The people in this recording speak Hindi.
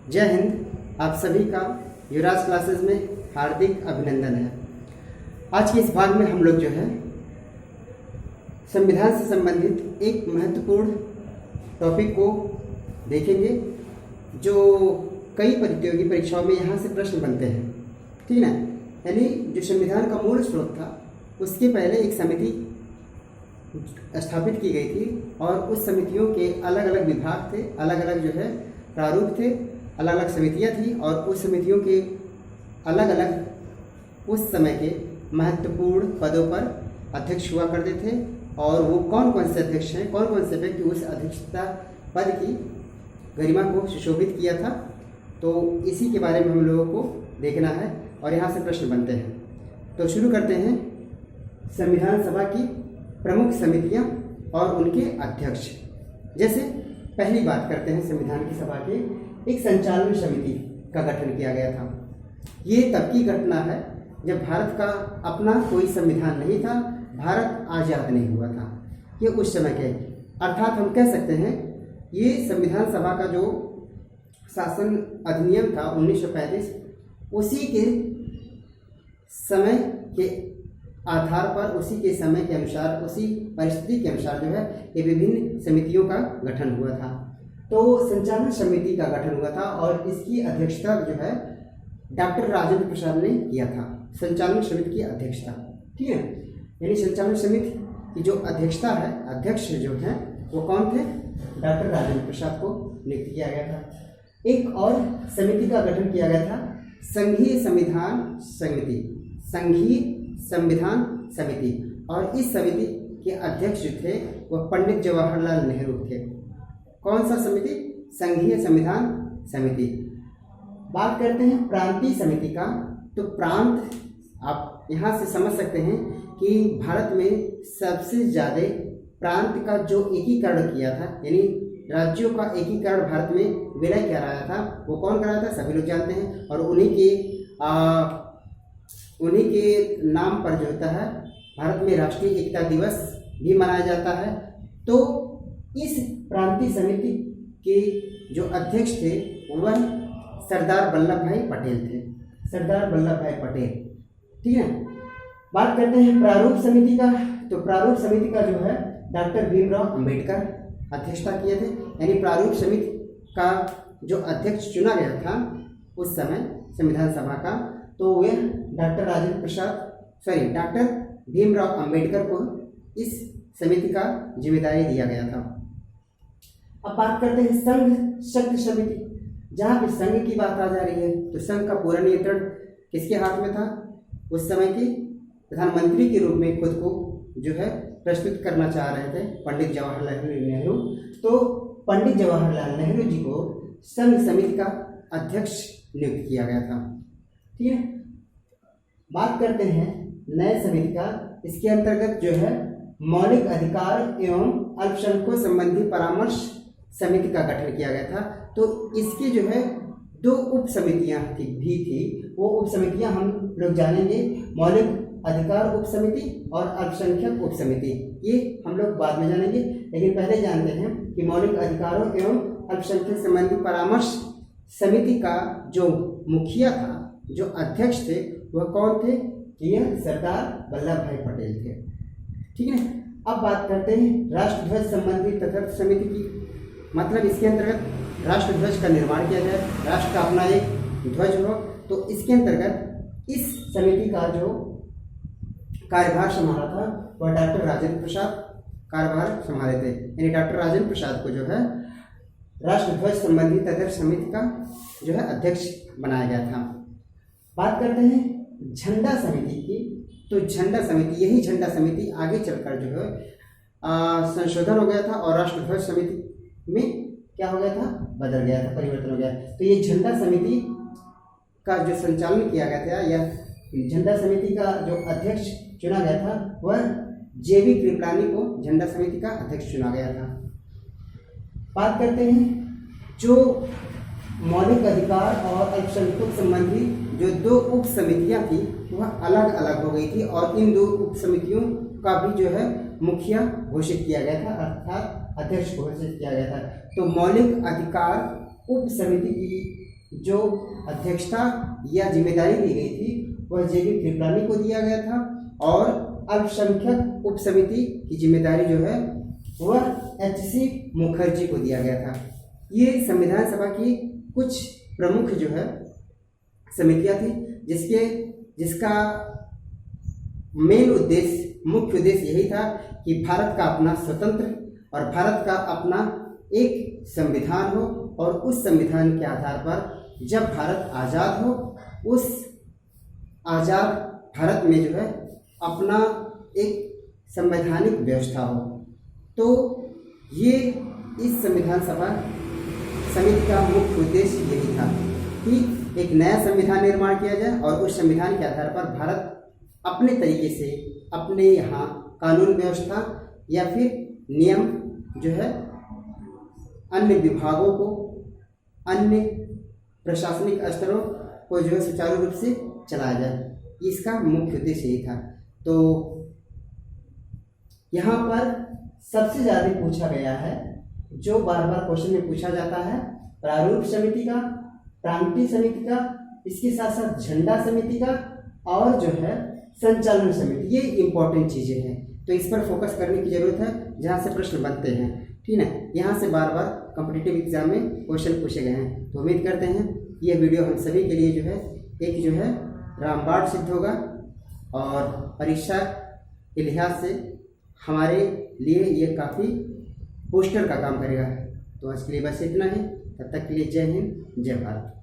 जय हिंद। आप सभी का युवराज क्लासेस में हार्दिक अभिनंदन है। आज के इस भाग में हम लोग जो है संविधान से संबंधित एक महत्वपूर्ण टॉपिक को देखेंगे जो कई प्रतियोगी परीक्षाओं में यहाँ से प्रश्न बनते हैं, ठीक है। यानी जो संविधान का मूल स्रोत था उसके पहले एक समिति स्थापित की गई थी और उस समितियों के अलग अलग विभाग थे, अलग अलग जो है प्रारूप थे, अलग अलग समितियां थी और उस समितियों के अलग अलग उस समय के महत्वपूर्ण पदों पर अध्यक्ष हुआ करते थे और वो कौन कौन से अध्यक्ष हैं, कौन कौन से व्यक्ति उस अध्यक्षता पद की गरिमा को सुशोभित किया था। तो इसी के बारे में हम लोगों को देखना है और यहाँ से प्रश्न बनते हैं। तो शुरू करते हैं संविधान सभा की प्रमुख समितियाँ और उनके अध्यक्ष। जैसे पहली बात करते हैं संविधान की सभा के एक संचालन समिति का गठन किया गया था। ये तब की घटना है जब भारत का अपना कोई संविधान नहीं था, भारत आज़ाद नहीं हुआ था। ये उस समय के अर्थात हम कह सकते हैं ये संविधान सभा का जो शासन अधिनियम था 1935 उसी के समय के आधार पर, उसी के समय के अनुसार, उसी परिस्थिति के अनुसार जो है ये विभिन्न समितियों का गठन हुआ था। तो संचालन समिति का गठन हुआ था और इसकी अध्यक्षता जो है डॉक्टर राजेंद्र प्रसाद ने किया था। संचालन समिति की अध्यक्षता, ठीक है। यानी संचालन समिति की जो अध्यक्षता है, अध्यक्ष जो हैं वो कौन थे? डॉक्टर राजेंद्र प्रसाद को नियुक्त किया गया था। एक और समिति का गठन किया गया था संघीय संविधान समिति, संघीय संविधान समिति, और इस समिति के अध्यक्ष जो थे वह पंडित जवाहरलाल नेहरू थे। कौन सा समिति? संघीय संविधान समिति। बात करते हैं प्रांतीय समिति का। तो प्रांत आप यहाँ से समझ सकते हैं कि भारत में सबसे ज़्यादा प्रांत का जो एकीकरण किया था, यानी राज्यों का एकीकरण भारत में विलय कराया था, वो कौन कराया था? सभी लोग जानते हैं। और उन्हीं के नाम पर जो होता है भारत में राष्ट्रीय एकता दिवस भी मनाया जाता है। तो इस प्रांतीय समिति के जो अध्यक्ष थे वह सरदार वल्लभ भाई पटेल थे, सरदार वल्लभ भाई पटेल, ठीक है। बात करते हैं प्रारूप समिति का। तो प्रारूप समिति का जो है डॉक्टर भीमराव अंबेडकर अध्यक्षता किए थे। यानी प्रारूप समिति का जो अध्यक्ष चुना गया था उस समय संविधान सभा का, तो वह डॉक्टर भीमराव अंबेडकर को इस समिति का जिम्मेदारी दिया गया था। अब बात करते हैं संघ शक्ति समिति, जहाँ पे संघ की बात आ जा रही है। तो संघ का पूरा नियंत्रण किसके हाथ में था? उस समय के प्रधानमंत्री के रूप में खुद को जो है प्रस्तुत करना चाह रहे थे पंडित जवाहरलाल नेहरू। तो पंडित जवाहरलाल नेहरू जी को संघ समिति का अध्यक्ष नियुक्त किया गया था, ठीक है। बात करते हैं नए समिति का। इसके अंतर्गत जो है मौलिक अधिकार एवं अल्पसंख्यकों संबंधी परामर्श समिति का गठन किया गया था। तो इसकी जो है दो उप समितियाँ थी। वो उप समितियाँ हम लोग जानेंगे, मौलिक अधिकार उप समिति और अल्पसंख्यक उप समिति। ये हम लोग बाद में जानेंगे, लेकिन पहले जानते हैं कि मौलिक अधिकारों एवं अल्पसंख्यक संबंधी परामर्श समिति का जो मुखिया था, जो अध्यक्ष थे, वह कौन थे? यह सरदार वल्लभ भाई पटेल थे, ठीक है। अब बात करते हैं राष्ट्रध्वज संबंधी तदर्थ समिति की। मतलब इसके अंतर्गत राष्ट्रध्वज का निर्माण किया जाए, राष्ट्र का अपना एक ध्वज हो। तो इसके अंतर्गत इस समिति का जो कार्यभार संभाला था वह डॉक्टर राजेंद्र प्रसाद कार्यभार संभाले थे। यानी डॉक्टर राजेंद्र प्रसाद को जो है राष्ट्रध्वज संबंधी तदर्थ समिति का जो है अध्यक्ष बनाया गया था। बात करते हैं झंडा समिति की। तो झंडा समिति, यही झंडा समिति आगे चलकर जो है संशोधन हो गया था और राष्ट्रध्वज समिति में क्या हो गया था? बदल गया था, परिवर्तन हो गया। तो ये झंडा समिति का जो संचालन किया गया था, या झंडा समिति का जो अध्यक्ष चुना गया था वह जेबी कृपलानी को झंडा समिति का अध्यक्ष चुना गया था। बात करते हैं जो मौलिक अधिकार और अल्पसंख्यक संबंधी जो दो उप समितियाँ थी वह अलग अलग हो गई थी और इन दो उप समितियों का भी जो है मुखिया घोषित किया गया था, अर्थात अध्यक्ष घोषित किया गया था। तो मौलिक अधिकार उप समिति की जो अध्यक्षता या जिम्मेदारी दी गई थी वह जेबी कृपलानी को दिया गया था और अल्पसंख्यक उप समिति की जिम्मेदारी जो है वह HC मुखर्जी को दिया गया था। ये संविधान सभा की कुछ प्रमुख जो है समितियां थी जिसका मेन उद्देश्य, मुख्य उद्देश्य यही था कि भारत का अपना स्वतंत्र और भारत का अपना एक संविधान हो और उस संविधान के आधार पर जब भारत आज़ाद हो, उस आज़ाद भारत में जो है अपना एक संवैधानिक व्यवस्था हो। तो ये इस संविधान सभा समिति का मुख्य उद्देश्य यही था कि एक नया संविधान निर्माण किया जाए और उस संविधान के आधार पर भारत अपने तरीके से अपने यहाँ कानून व्यवस्था या फिर नियम जो है अन्य विभागों को, अन्य प्रशासनिक स्तरों को जो है सुचारू रूप से चलाया जाए। इसका मुख्य उद्देश्य यही था। तो यहाँ पर सबसे ज़्यादा पूछा गया है, जो बार बार क्वेश्चन में पूछा जाता है, प्रारूप समिति का, प्रांतीय समिति का, इसके साथ साथ झंडा समिति का और जो है संचालन समिति। ये इंपॉर्टेंट चीज़ें हैं, तो इस पर फोकस करने की ज़रूरत है जहाँ से प्रश्न बनते हैं। ठीक है, यहाँ से बार बार कॉम्पिटिटिव एग्जाम में क्वेश्चन पूछे गए हैं। तो उम्मीद करते हैं कि यह वीडियो हम सभी के लिए जो है एक जो है रामबाण सिद्ध होगा और परीक्षा के लिहाज से हमारे लिए ये काफ़ी बूस्टर का काम करेगा। तो आज के लिए बस इतना ही। तब तक के लिए जय हिंद, जय भारत।